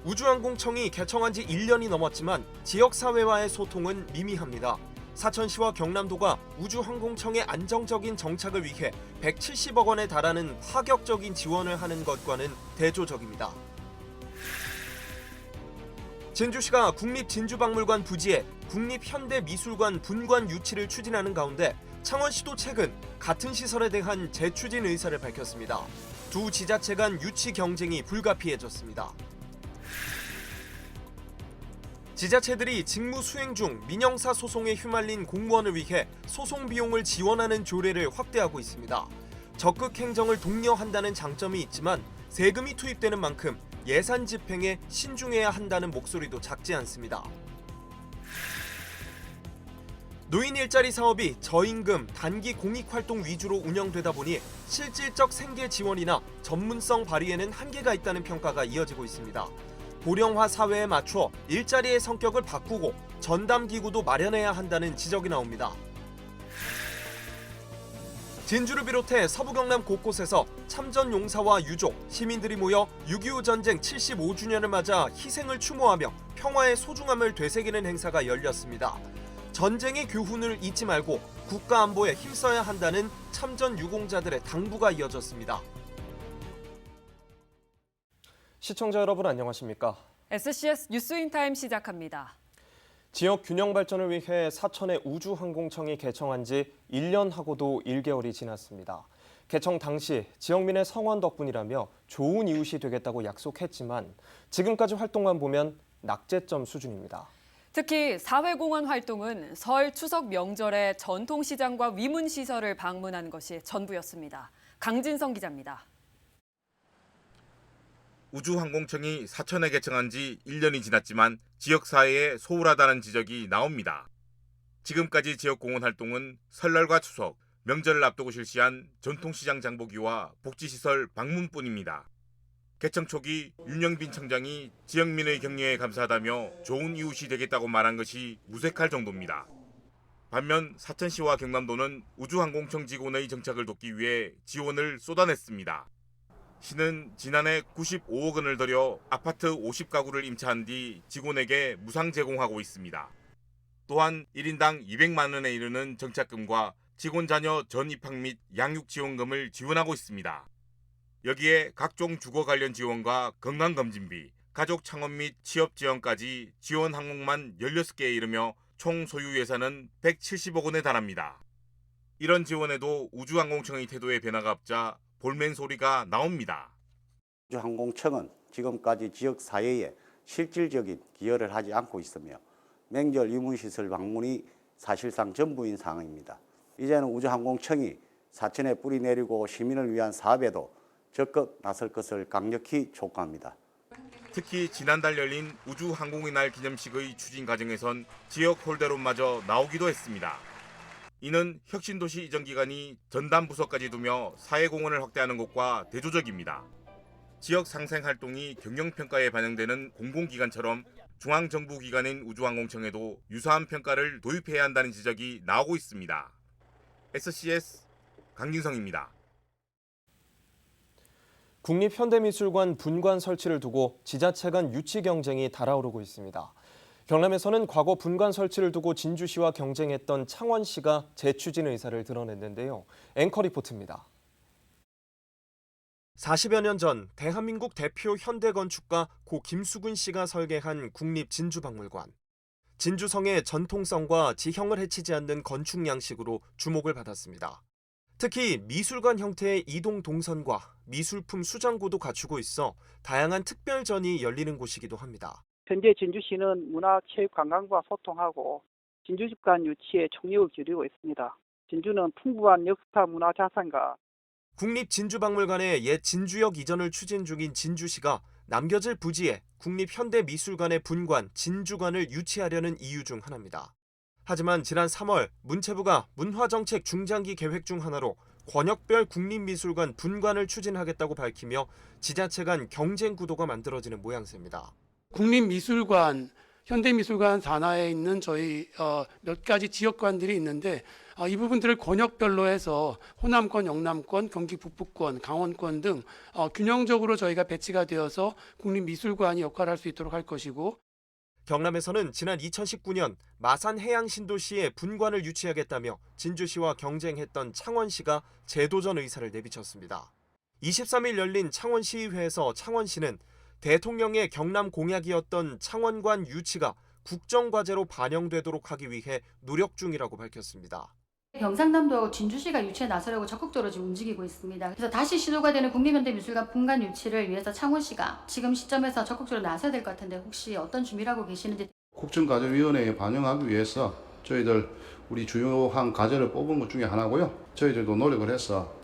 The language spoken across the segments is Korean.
우주항공청이 개청한 지 1년이 넘었지만 지역사회와의 소통은 미미합니다. 사천시와 경남도가 우주항공청의 안정적인 정착을 위해 170억 원에 달하는 파격적인 지원을 하는 것과는 대조적입니다. 진주시가 국립진주박물관 부지에 국립현대미술관 분관 유치를 추진하는 가운데 창원시도 최근 같은 시설에 대한 재추진 의사를 밝혔습니다. 두 지자체 간 유치 경쟁이 불가피해졌습니다. 지자체들이 직무 수행 중 민영사 소송에 휘말린 공무원을 위해 소송 비용을 지원하는 조례를 확대하고 있습니다. 적극 행정을 독려한다는 장점이 있지만 세금이 투입되는 만큼 예산 집행에 신중해야 한다는 목소리도 작지 않습니다. 노인 일자리 사업이 저임금, 단기 공익활동 위주로 운영되다 보니 실질적 생계 지원이나 전문성 발휘에는 한계가 있다는 평가가 이어지고 있습니다. 고령화 사회에 맞춰 일자리의 성격을 바꾸고 전담기구도 마련해야 한다는 지적이 나옵니다. 진주를 비롯해 서부 경남 곳곳에서 참전용사와 유족, 시민들이 모여 6.25 전쟁 75주년을 맞아 희생을 추모하며 평화의 소중함을 되새기는 행사가 열렸습니다. 전쟁의 교훈을 잊지 말고 국가 안보에 힘써야 한다는 참전 유공자들의 당부가 이어졌습니다. 시청자 여러분 안녕하십니까? SCS 뉴스인타임 시작합니다. 지역 균형 발전을 위해 사천의 우주항공청이 개청한 지 1년하고도 1개월이 지났습니다. 개청 당시 지역민의 성원 덕분이라며 좋은 이웃이 되겠다고 약속했지만 지금까지 활동만 보면 낙제점 수준입니다. 특히 사회공헌 활동은 설 추석 명절에 전통시장과 위문시설을 방문한 것이 전부였습니다. 강진성 기자입니다. 우주항공청이 사천에 개청한 지 1년이 지났지만 지역사회에 소홀하다는 지적이 나옵니다. 지금까지 지역공헌 활동은 설날과 추석, 명절을 앞두고 실시한 전통시장 장보기와 복지시설 방문뿐입니다. 개청 초기 윤영빈 청장이 지역민의 격려에 감사하다며 좋은 이웃이 되겠다고 말한 것이 무색할 정도입니다. 반면 사천시와 경남도는 우주항공청 직원의 정착을 돕기 위해 지원을 쏟아냈습니다. 시는 지난해 95억 원을 들여 아파트 50가구를 임차한 뒤 직원에게 무상 제공하고 있습니다. 또한 1인당 200만 원에 이르는 정착금과 직원 자녀 전 입학 및 양육 지원금을 지원하고 있습니다. 여기에 각종 주거 관련 지원과 건강검진비, 가족 창업 및 취업 지원까지 지원 항목만 16개에 이르며 총 소유 예산은 170억 원에 달합니다. 이런 지원에도 우주항공청의 태도에 변화가 없자 볼멘 소리가 나옵니다. 우주항공청은 지금까지 지역사회에 실질적인 기여를 하지 않고 있으며 명절 위문시설 방문이 사실상 전부인 상황입니다. 이제는 우주항공청이 사천에 뿌리 내리고 시민을 위한 사업에도 적극 나설 것을 강력히 촉구합니다. 특히 지난달 열린 우주항공의 날 기념식의 추진 과정에선 지역 홀대론마저 나오기도 했습니다. 이는 혁신도시 이전 기간이 전담 부서까지 두며 사회공헌을 확대하는 것과 대조적입니다. 지역 상생 활동이 경영평가에 반영되는 공공기관처럼 중앙정부기관인 우주항공청에도 유사한 평가를 도입해야 한다는 지적이 나오고 있습니다. SCS 강진성입니다. 국립현대미술관 분관 설치를 두고 지자체 간 유치 경쟁이 달아오르고 있습니다. 경남에서는 과거 분관 설치를 두고 진주시와 경쟁했던 창원시가 재추진 의사를 드러냈는데요. 앵커 리포트입니다. 40여 년 전 대한민국 대표 현대건축가 고 김수근 씨가 설계한 국립진주박물관. 진주성의 전통성과 지형을 해치지 않는 건축 양식으로 주목을 받았습니다. 특히 미술관 형태의 이동 동선과 미술품 수장고도 갖추고 있어 다양한 특별전이 열리는 곳이기도 합니다. 현재 진주시는 문화체육관광부와 소통하고 진주집관 유치에 총력을 기울이고 있습니다. 진주는 풍부한 역사 문화자산과 국립진주박물관의 옛 진주역 이전을 추진 중인 진주시가 남겨질 부지에 국립현대미술관의 분관, 진주관을 유치하려는 이유 중 하나입니다. 하지만 지난 3월 문체부가 문화정책 중장기 계획 중 하나로 권역별 국립미술관 분관을 추진하겠다고 밝히며 지자체 간 경쟁 구도가 만들어지는 모양새입니다. 국립미술관, 현대미술관 산하에 있는 저희 몇 가지 지역관들이 있는데 이 부분들을 권역별로 해서 호남권, 영남권, 경기 북부권, 강원권 등 균형적으로 저희가 배치가 되어서 국립미술관이 역할을 할 수 있도록 할 것이고, 경남에서는 지난 2019년 마산 해양신도시에 분관을 유치하겠다며 진주시와 경쟁했던 창원시가 재도전 의사를 내비쳤습니다. 23일 열린 창원시의회에서 창원시는 대통령의 경남 공약이었던 창원관 유치가 국정과제로 반영되도록 하기 위해 노력 중이라고 밝혔습니다. 경상남도 진주시가 유치에 나서려고 적극적으로 지금 움직이고 있습니다. 그래서 다시 시도가 되는 국립현대미술관 분관 유치를 위해서 창원시가 지금 시점에서 적극적으로 나서야 될 것 같은데 혹시 어떤 준비를 하고 계시는지. 국정과제위원회에 반영하기 위해서 저희들 우리 주요한 과제를 뽑은 것 중에 하나고요. 저희들도 노력을 해서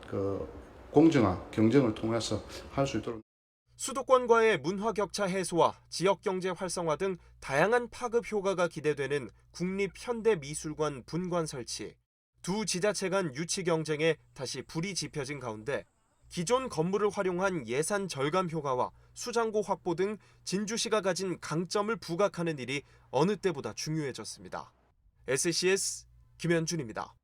공정한 경쟁을 통해서 할 수 있도록. 수도권과의 문화 격차 해소와 지역 경제 활성화 등 다양한 파급 효과가 기대되는 국립현대미술관 분관 설치. 두 지자체 간 유치 경쟁에 다시 불이 지펴진 가운데 기존 건물을 활용한 예산 절감 효과와 수장고 확보 등 진주시가 가진 강점을 부각하는 일이 어느 때보다 중요해졌습니다. SCS 김현준입니다.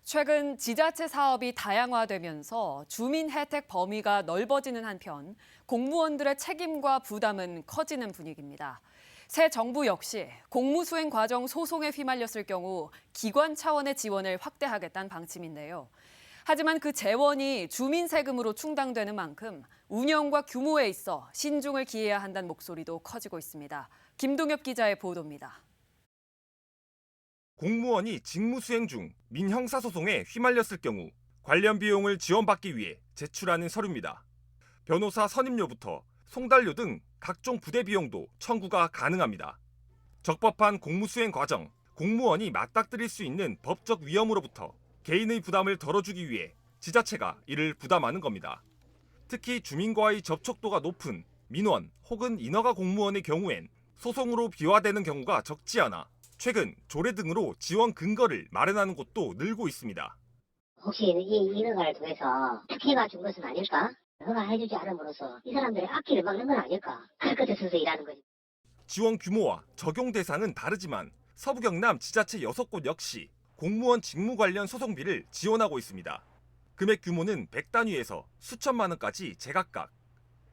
최근 지자체 사업이 다양화되면서 주민 혜택 범위가 넓어지는 한편 공무원들의 책임과 부담은 커지는 분위기입니다. 새 정부 역시 공무수행 과정 소송에 휘말렸을 경우 기관 차원의 지원을 확대하겠다는 방침인데요. 하지만 그 재원이 주민 세금으로 충당되는 만큼 운영과 규모에 있어 신중을 기해야 한다는 목소리도 커지고 있습니다. 김동엽 기자의 보도입니다. 공무원이 직무수행 중 민형사소송에 휘말렸을 경우 관련 비용을 지원받기 위해 제출하는 서류입니다. 변호사 선임료부터 송달료 등 각종 부대 비용도 청구가 가능합니다. 적법한 공무수행 과정, 공무원이 맞닥뜨릴 수 있는 법적 위험으로부터 개인의 부담을 덜어주기 위해 지자체가 이를 부담하는 겁니다. 특히 주민과의 접촉도가 높은 민원 혹은 인허가 공무원의 경우엔 소송으로 비화되는 경우가 적지 않아 최근 조례 등으로 지원 근거를 마련하는 곳도 늘고 있습니다. 혹시 이 인허가를 통해서 피해가 준 것은 아닐까? 허가해주지 않음으로써 이 사람들의 앞길을 막는 건 아닐까? 끝에 서서 일하는 거지. 지원 규모와 적용 대상은 다르지만 서부 경남 지자체 6곳 역시 공무원 직무 관련 소송비를 지원하고 있습니다. 금액 규모는 100단위에서 수천만 원까지 제각각.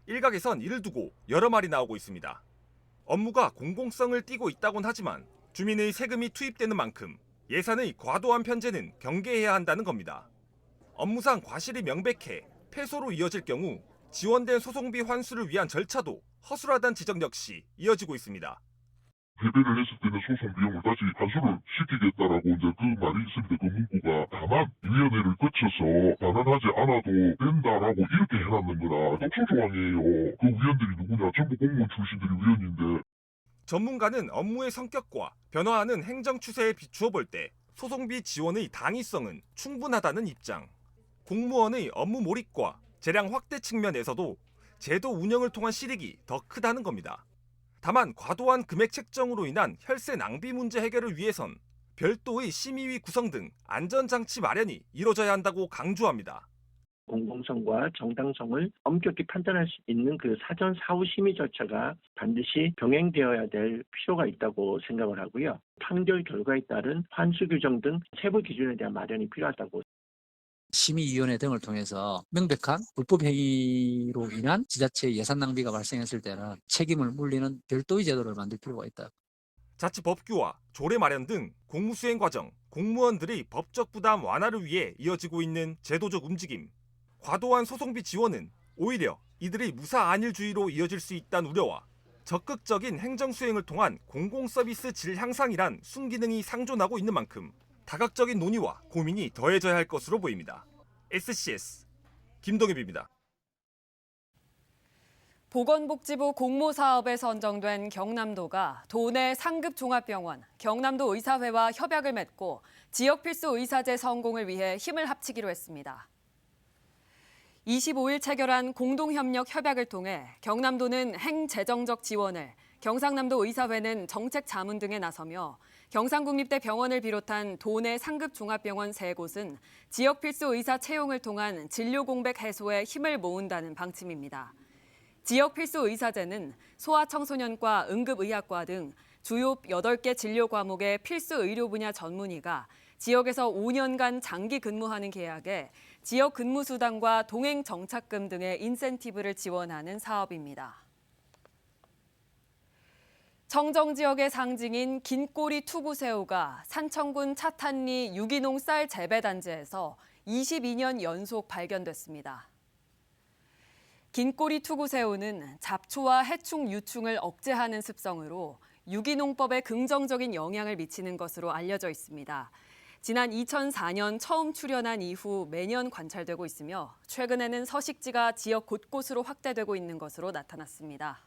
일각에선 이를 두고 여러 말이 나오고 있습니다. 업무가 공공성을 띠고 있다곤 하지만 주민의 세금이 투입되는 만큼 예산의 과도한 편제는 경계해야 한다는 겁니다. 업무상 과실이 명백해 패소로 이어질 경우 지원된 소송비 환수를 위한 절차도 허술하다는 지적 역시 이어지고 있습니다. 패배를 했을 때는 소송 비용을 다시 환수를 시키겠다라고 이제 그 말이 있습니다. 그 문구가 다만 위원회를 거쳐서 반환하지 않아도 된다라고 이렇게 해놨는 거라 독소조항이에요. 그 위원들이 누구냐? 전부 공무원 출신들이 위원인데. 전문가는 업무의 성격과 변화하는 행정 추세에 비추어 볼 때 소송비 지원의 당위성은 충분하다는 입장. 공무원의 업무 몰입과 재량 확대 측면에서도 제도 운영을 통한 실익이 더 크다는 겁니다. 다만 과도한 금액 책정으로 인한 혈세 낭비 문제 해결을 위해선 별도의 심의위 구성 등 안전장치 마련이 이뤄져야 한다고 강조합니다. 공공성과 정당성을 엄격히 판단할 수 있는 그 사전 사후 심의 절차가 반드시 병행되어야 될 필요가 있다고 생각을 하고요. 판결 결과에 따른 환수 규정 등 세부 기준에 대한 마련이 필요하다고. 심의위원회 등을 통해서 명백한 불법 행위로 인한 지자체 예산 낭비가 발생했을 때는 책임을 물리는 별도의 제도를 만들 필요가 있다. 자치법규와 조례 마련 등 공무수행 과정, 공무원들의 법적 부담 완화를 위해 이어지고 있는 제도적 움직임. 과도한 소송비 지원은 오히려 이들의 무사안일주의로 이어질 수 있다는 우려와 적극적인 행정수행을 통한 공공서비스 질 향상이란 순기능이 상존하고 있는 만큼 다각적인 논의와 고민이 더해져야 할 것으로 보입니다. SCS 김동엽입니다. 보건복지부 공모사업에 선정된 경남도가 도내 상급 종합병원, 경남도 의사회와 협약을 맺고 지역 필수 의사제 성공을 위해 힘을 합치기로 했습니다. 25일 체결한 공동협력 협약을 통해 경남도는 행재정적 지원을, 경상남도 의사회는 정책 자문 등에 나서며 경상국립대 병원을 비롯한 도내 상급 종합병원 3곳은 지역 필수 의사 채용을 통한 진료 공백 해소에 힘을 모은다는 방침입니다. 지역 필수 의사제는 소아청소년과 응급의학과 등 주요 8개 진료 과목의 필수 의료 분야 전문의가 지역에서 5년간 장기 근무하는 계약에 지역 근무 수당과 동행 정착금 등의 인센티브를 지원하는 사업입니다. 청정 지역의 상징인 긴꼬리 투구새우가 산청군 차탄리 유기농 쌀 재배 단지에서 22년 연속 발견됐습니다. 긴꼬리 투구새우는 잡초와 해충 유충을 억제하는 습성으로 유기농법에 긍정적인 영향을 미치는 것으로 알려져 있습니다. 지난 2004년 처음 출현한 이후 매년 관찰되고 있으며 최근에는 서식지가 지역 곳곳으로 확대되고 있는 것으로 나타났습니다.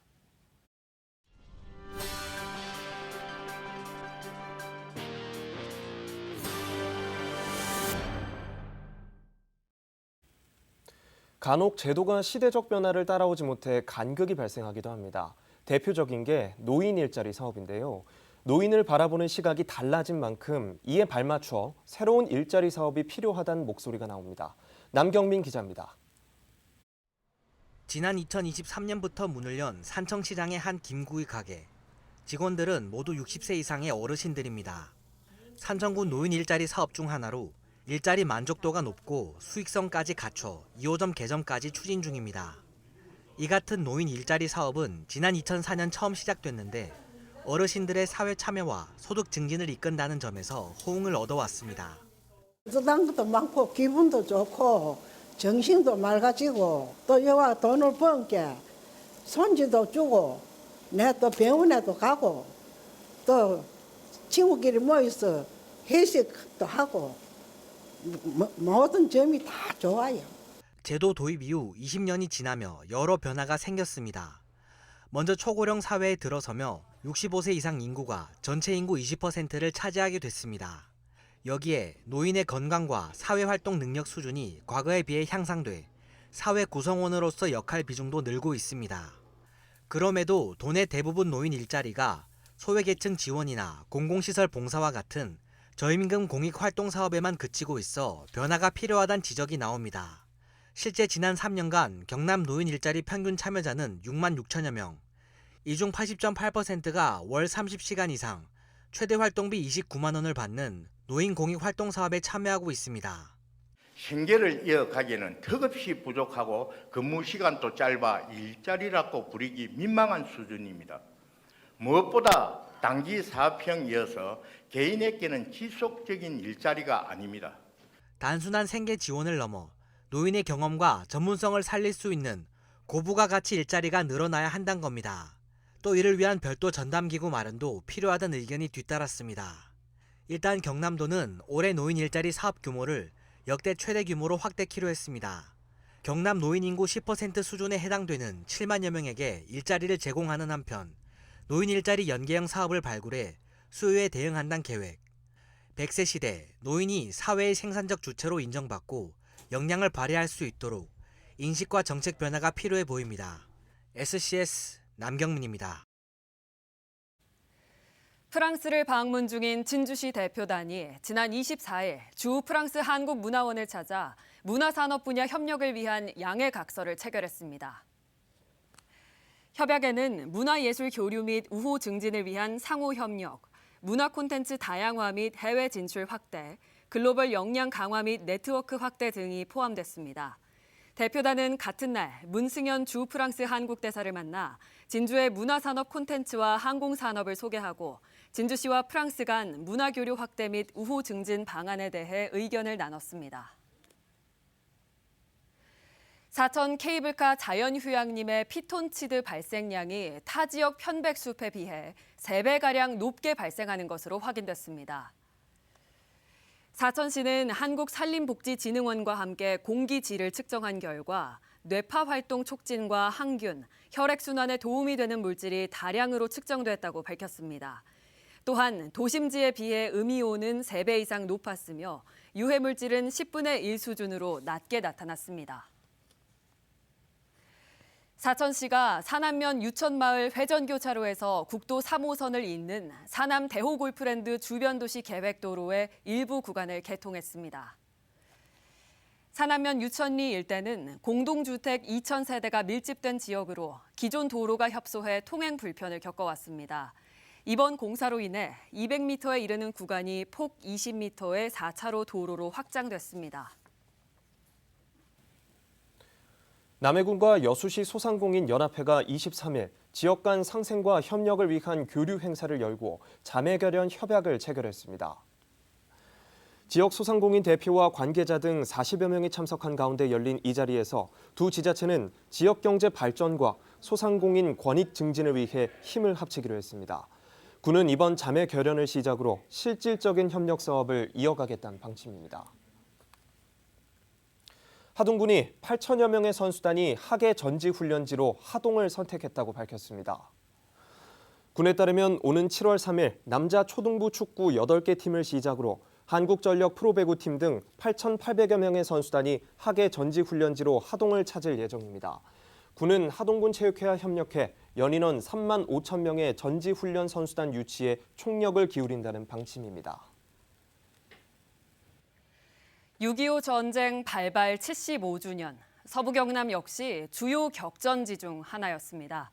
간혹 제도가 시대적 변화를 따라오지 못해 간극이 발생하기도 합니다. 대표적인 게 노인 일자리 사업인데요. 노인을 바라보는 시각이 달라진 만큼 이에 발맞춰 새로운 일자리 사업이 필요하다는 목소리가 나옵니다. 남경민 기자입니다. 지난 2023년부터 문을 연 산청시장의 한 김구이 가게. 직원들은 모두 60세 이상의 어르신들입니다. 산청군 노인 일자리 사업 중 하나로 일자리 만족도가 높고 수익성까지 갖춰 2호점 개점까지 추진 중입니다. 이 같은 노인 일자리 사업은 지난 2004년 처음 시작됐는데 어르신들의 사회 참여와 소득 증진을 이끈다는 점에서 호응을 얻어왔습니다. 수당도 것도 많고 기분도 좋고 정신도 맑아지고 또 여와 돈을 번 게 손지도 주고 내 또 병원에도 가고 또 친구끼리 모여서 회식도 하고 모든 점이 다 좋아요. 제도 도입 이후 20년이 지나며 여러 변화가 생겼습니다. 먼저 초고령 사회에 들어서며 65세 이상 인구가 전체 인구 20%를 차지하게 됐습니다. 여기에 노인의 건강과 사회활동 능력 수준이 과거에 비해 향상돼 사회 구성원으로서 역할 비중도 늘고 있습니다. 그럼에도 도내 대부분 노인 일자리가 소외계층 지원이나 공공시설 봉사와 같은 저임금 공익활동 사업에만 그치고 있어 변화가 필요하다는 지적이 나옵니다. 실제 지난 3년간 경남 노인 일자리 평균 참여자는 6만 6천여 명, 이 중 80.8%가 월 30시간 이상, 최대 활동비 29만 원을 받는 노인 공익활동 사업에 참여하고 있습니다. 생계를 이어가기에는 턱없이 부족하고 근무 시간도 짧아 일자리라고 부르기 민망한 수준입니다. 무엇보다 단기 사업형이어서 개인에게는 지속적인 일자리가 아닙니다. 단순한 생계 지원을 넘어 노인의 경험과 전문성을 살릴 수 있는 고부가 가치 일자리가 늘어나야 한다는 겁니다. 또 이를 위한 별도 전담기구 마련도 필요하다는 의견이 뒤따랐습니다. 일단 경남도는 올해 노인 일자리 사업 규모를 역대 최대 규모로 확대키로 했습니다. 경남 노인 인구 10% 수준에 해당되는 7만여 명에게 일자리를 제공하는 한편 노인 일자리 연계형 사업을 발굴해 수요에 대응한다는 계획. 100세 시대 노인이 사회의 생산적 주체로 인정받고 역량을 발휘할 수 있도록 인식과 정책 변화가 필요해 보입니다. SCS 남경민입니다. 프랑스를 방문 중인 진주시 대표단이 지난 24일 주 프랑스 한국문화원을 찾아 문화산업 분야 협력을 위한 양해각서를 체결했습니다. 협약에는 문화예술 교류 및 우호 증진을 위한 상호 협력, 문화 콘텐츠 다양화 및 해외 진출 확대, 글로벌 역량 강화 및 네트워크 확대 등이 포함됐습니다. 대표단은 같은 날 문승현 주 프랑스 한국대사를 만나 진주의 문화산업 콘텐츠와 항공산업을 소개하고 진주시와 프랑스 간 문화교류 확대 및 우호 증진 방안에 대해 의견을 나눴습니다. 사천 케이블카 자연휴양림의 피톤치드 발생량이 타 지역 편백숲에 비해 3배가량 높게 발생하는 것으로 확인됐습니다. 사천시는 한국산림복지진흥원과 함께 공기질을 측정한 결과 뇌파 활동 촉진과 항균, 혈액순환에 도움이 되는 물질이 다량으로 측정됐다고 밝혔습니다. 또한 도심지에 비해 음이온은 3배 이상 높았으며 유해물질은 10분의 1 수준으로 낮게 나타났습니다. 사천시가 사남면 유천마을 회전교차로에서 국도 3호선을 잇는 사남 대호골프랜드 주변도시 계획도로의 일부 구간을 개통했습니다. 사남면 유천리 일대는 공동주택 2,000세대가 밀집된 지역으로 기존 도로가 협소해 통행 불편을 겪어왔습니다. 이번 공사로 인해 200m에 이르는 구간이 폭 20m의 4차로 도로로 확장됐습니다. 남해군과 여수시 소상공인 연합회가 23일 지역 간 상생과 협력을 위한 교류 행사를 열고 자매결연 협약을 체결했습니다. 지역 소상공인 대표와 관계자 등 40여 명이 참석한 가운데 열린 이 자리에서 두 지자체는 지역 경제 발전과 소상공인 권익 증진을 위해 힘을 합치기로 했습니다. 군은 이번 자매 결연을 시작으로 실질적인 협력 사업을 이어가겠다는 방침입니다. 하동군이 8천여 명의 선수단이 하계 전지훈련지로 하동을 선택했다고 밝혔습니다. 군에 따르면 오는 7월 3일 남자 초등부 축구 8개 팀을 시작으로 한국전력 프로배구팀 등 8,800여 명의 선수단이 하계 전지훈련지로 하동을 찾을 예정입니다. 군은 하동군 체육회와 협력해 연인원 3만 5천 명의 전지훈련 선수단 유치에 총력을 기울인다는 방침입니다. 6.25 전쟁 발발 75주년, 서부 경남 역시 주요 격전지 중 하나였습니다.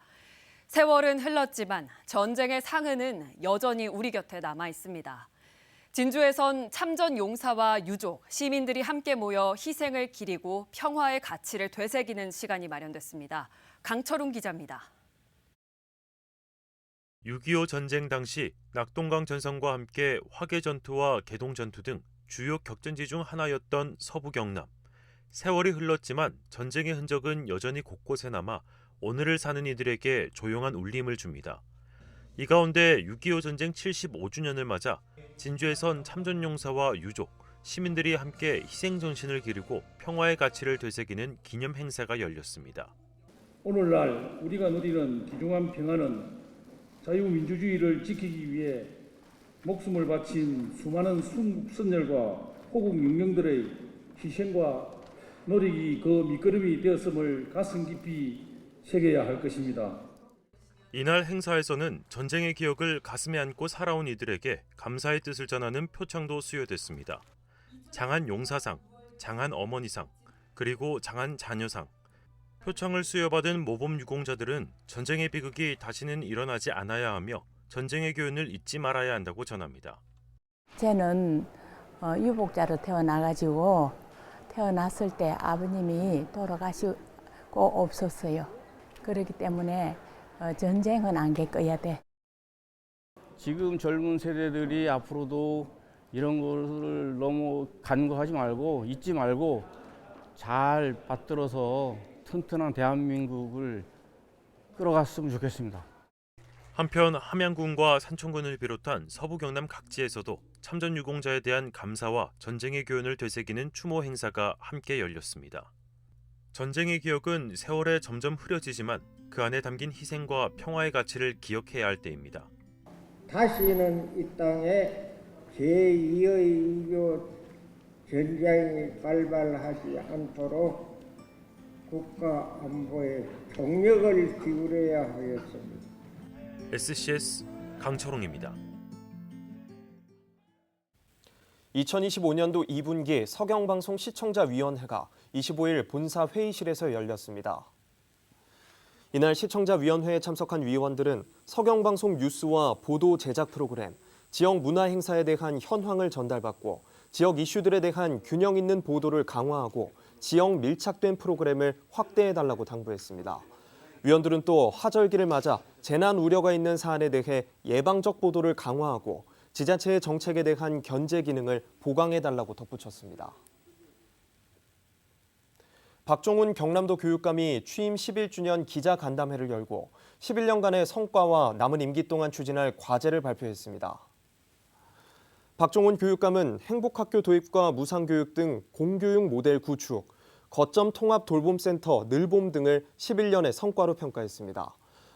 세월은 흘렀지만 전쟁의 상흔은 여전히 우리 곁에 남아 있습니다. 진주에선 참전 용사와 유족, 시민들이 함께 모여 희생을 기리고 평화의 가치를 되새기는 시간이 마련됐습니다. 강철웅 기자입니다. 6.25 전쟁 당시 낙동강 전선과 함께 화계 전투와 개동 전투 등 주요 격전지 중 하나였던 서부 경남. 세월이 흘렀지만 전쟁의 흔적은 여전히 곳곳에 남아 오늘을 사는 이들에게 조용한 울림을 줍니다. 이 가운데 6.25 전쟁 75주년을 맞아 진주에선 참전용사와 유족, 시민들이 함께 희생정신을 기리고 평화의 가치를 되새기는 기념 행사가 열렸습니다. 오늘날 우리가 누리는 귀중한 평화는 자유민주주의를 지키기 위해 목숨을 바친 수많은 순국선열과 호국 영령들의 희생과 노력이 그 밑거름이 되었음을 가슴 깊이 새겨야 할 것입니다. 이날 행사에서는 전쟁의 기억을 가슴에 안고 살아온 이들에게 감사의 뜻을 전하는 표창도 수여됐습니다. 장한 용사상, 장한 어머니상, 그리고 장한 자녀상. 표창을 수여받은 모범 유공자들은 전쟁의 비극이 다시는 일어나지 않아야 하며 전쟁의 교훈을 잊지 말아야 한다고 전합니다. 저는 유복자로 태어나가지고 태어났을 때 아버님이 돌아가시고 없었어요. 그렇기 때문에 전쟁은 안 겪어야 돼. 지금 젊은 세대들이 앞으로도 이런 것을 너무 간과하지 말고 잊지 말고 잘 받들어서 튼튼한 대한민국을 끌어갔으면 좋겠습니다. 한편 함양군과 산청군을 비롯한 서부 경남 각지에서도 참전 유공자에 대한 감사와 전쟁의 교훈을 되새기는 추모 행사가 함께 열렸습니다. 전쟁의 기억은 세월에 점점 흐려지지만 그 안에 담긴 희생과 평화의 가치를 기억해야 할 때입니다. 다시는 이 땅에 제2의 유교 전쟁이 발발하지 않도록 국가 안보에 총력을 기울여야 하였습니다. SCS 강철웅입니다. 2025년도 2분기 서경방송 시청자위원회가 25일 본사 회의실에서 열렸습니다. 이날 시청자위원회에 참석한 위원들은 서경방송 뉴스와 보도 제작 프로그램, 지역 문화 행사에 대한 현황을 전달받고 지역 이슈들에 대한 균형 있는 보도를 강화하고 지역 밀착된 프로그램을 확대해달라고 당부했습니다. 위원들은 또 화절기를 맞아 재난 우려가 있는 사안에 대해 예방적 보도를 강화하고 지자체의 정책에 대한 견제 기능을 보강해달라고 덧붙였습니다. 박종훈 경남도 교육감이 취임 11주년 기자간담회를 열고 11년간의 성과와 남은 임기 동안 추진할 과제를 발표했습니다. 박종훈 교육감은 행복학교 도입과 무상교육 등 공교육 모델 구축, 거점 통합 돌봄센터 늘봄 등을 11년의 성과로 평가했습니다.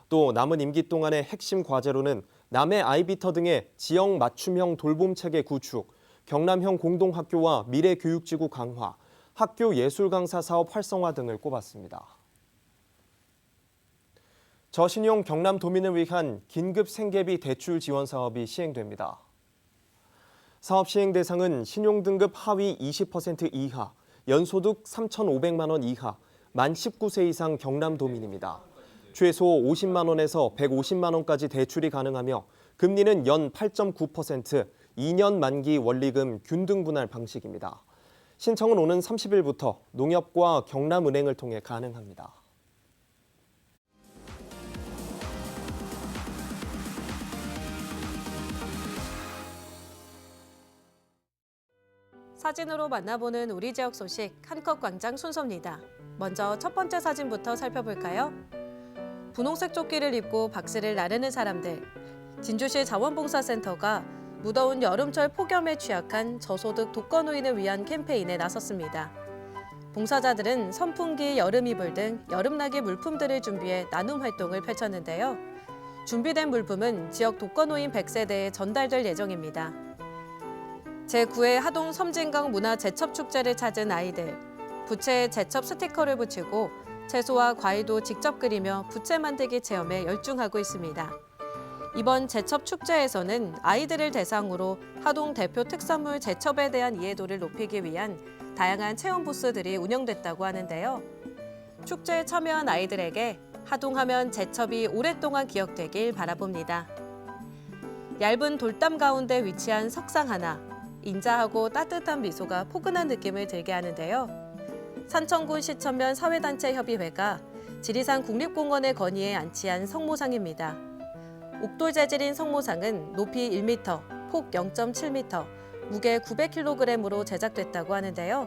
또 남은 임기 동안의 핵심 과제로는 남해 아이비터 등의 지역 맞춤형 돌봄 체계 구축, 경남형 공동학교와 미래교육지구 강화, 학교 예술 강사 사업 활성화 등을 꼽았습니다. 저신용 경남도민을 위한 긴급 생계비 대출 지원 사업이 시행됩니다. 사업 시행 대상은 신용등급 하위 20% 이하, 연소득 3,500만 원 이하, 만 19세 이상 경남도민입니다. 최소 50만 원에서 150만 원까지 대출이 가능하며 금리는 연 8.9%, 2년 만기 원리금 균등 분할 방식입니다. 신청은 오는 30일부터 농협과 경남은행을 통해 가능합니다. 사진으로 만나보는 우리 지역 소식 한컷 광장 순서입니다. 먼저 첫 번째 사진부터 살펴볼까요? 분홍색 조끼를 입고 박스를 나르는 사람들. 진주시 자원봉사센터가 무더운 여름철 폭염에 취약한 저소득 독거노인을 위한 캠페인에 나섰습니다. 봉사자들은 선풍기, 여름이불 등 여름나기 물품들을 준비해 나눔 활동을 펼쳤는데요. 준비된 물품은 지역 독거노인 100세대에 전달될 예정입니다. 제9회 하동 섬진강 문화 제첩축제를 찾은 아이들. 부채에 제첩 스티커를 붙이고 채소와 과일도 직접 그리며 부채 만들기 체험에 열중하고 있습니다. 이번 제첩 축제에서는 아이들을 대상으로 하동 대표 특산물 제첩에 대한 이해도를 높이기 위한 다양한 체험 부스들이 운영됐다고 하는데요. 축제에 참여한 아이들에게 하동하면 제첩이 오랫동안 기억되길 바라봅니다. 얇은 돌담 가운데 위치한 석상 하나, 인자하고 따뜻한 미소가 포근한 느낌을 들게 하는데요. 산청군 시천면 사회단체협의회가 지리산 국립공원의 건의에 안치한 성모상입니다. 옥돌 재질인 성모상은 높이 1m, 폭 0.7m, 무게 900kg으로 제작됐다고 하는데요.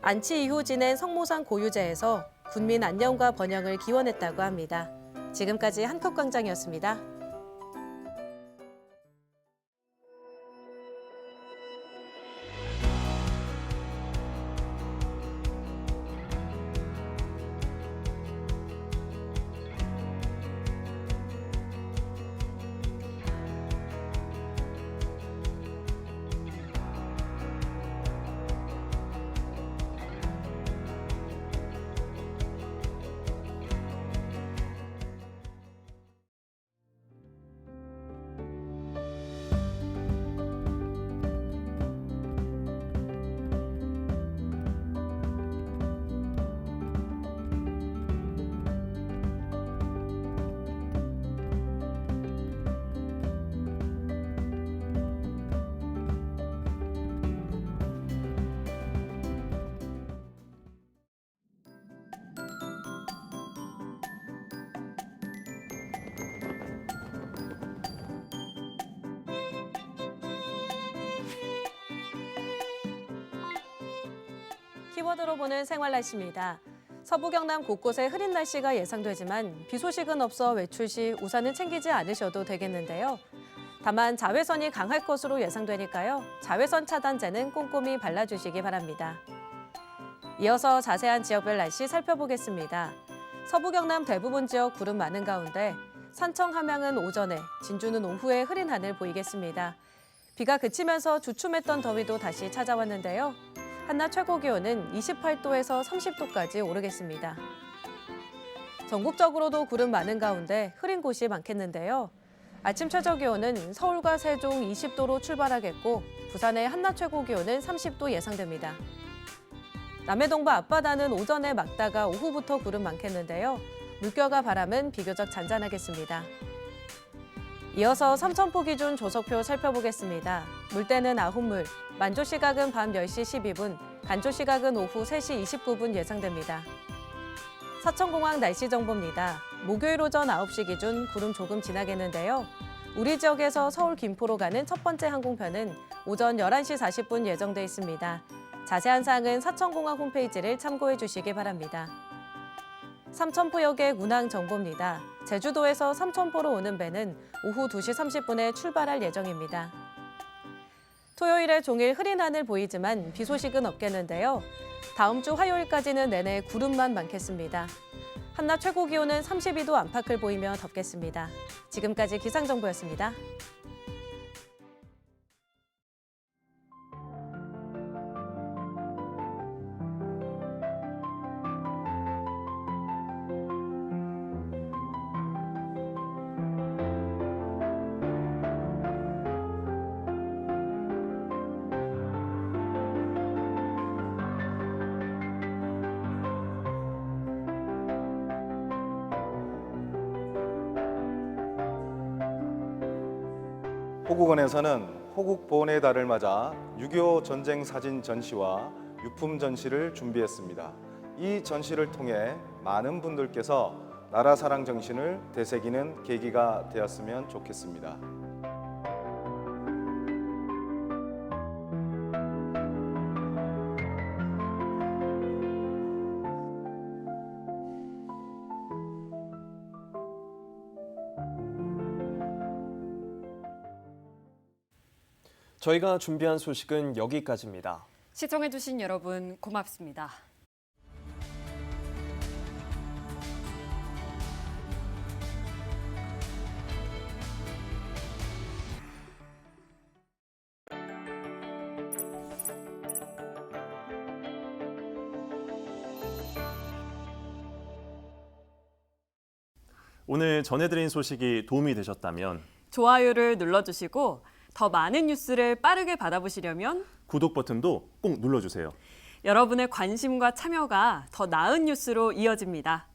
안치 이후 지낸 성모상 고유제에서 군민 안녕과 번영을 기원했다고 합니다. 지금까지 한컷광장이었습니다. 키워드로 보는 생활 날씨입니다. 서부 경남 곳곳에 흐린 날씨가 예상되지만 비 소식은 없어 외출 시 우산은 챙기지 않으셔도 되겠는데요. 다만 자외선이 강할 것으로 예상되니까요. 자외선 차단제는 꼼꼼히 발라주시기 바랍니다. 이어서 자세한 지역별 날씨 살펴보겠습니다. 서부 경남 대부분 지역 구름 많은 가운데 산청 함양은 오전에, 진주는 오후에 흐린 하늘 보이겠습니다. 비가 그치면서 주춤했던 더위도 다시 찾아왔는데요. 한낮 최고 기온은 28도에서 30도까지 오르겠습니다. 전국적으로도 구름 많은 가운데 흐린 곳이 많겠는데요. 아침 최저 기온은 서울과 세종 20도로 출발하겠고 부산의 한낮 최고 기온은 30도 예상됩니다. 남해 동부 앞바다는 오전에 맑다가 오후부터 구름 많겠는데요. 물결과 바람은 비교적 잔잔하겠습니다. 이어서 삼천포 기준 조석표 살펴보겠습니다. 물때는 아홉물, 만조 시각은 밤 10시 12분, 간조 시각은 오후 3시 29분 예상됩니다. 사천공항 날씨 정보입니다. 목요일 오전 9시 기준 구름 조금 지나겠는데요. 우리 지역에서 서울 김포로 가는 첫 번째 항공편은 오전 11시 40분 예정돼 있습니다. 자세한 사항은 사천공항 홈페이지를 참고해 주시기 바랍니다. 삼천포역의 운항 정보입니다. 제주도에서 삼천포로 오는 배는 오후 2시 30분에 출발할 예정입니다. 토요일에 종일 흐린 하늘 보이지만 비 소식은 없겠는데요. 다음 주 화요일까지는 내내 구름만 많겠습니다. 한낮 최고 기온은 32도 안팎을 보이며 덥겠습니다. 지금까지 기상정보였습니다. 호국원에서는 호국 보훈의 달을 맞아 6.25 전쟁 사진 전시와 유품 전시를 준비했습니다. 이 전시를 통해 많은 분들께서 나라 사랑 정신을 되새기는 계기가 되었으면 좋겠습니다. 저희가 준비한 소식은 여기까지입니다. 시청해주신 여러분 고맙습니다. 오늘 전해드린 소식이 도움이 되셨다면 좋아요를 눌러주시고 더 많은 뉴스를 빠르게 받아보시려면 구독 버튼도 꼭 눌러주세요. 여러분의 관심과 참여가 더 나은 뉴스로 이어집니다.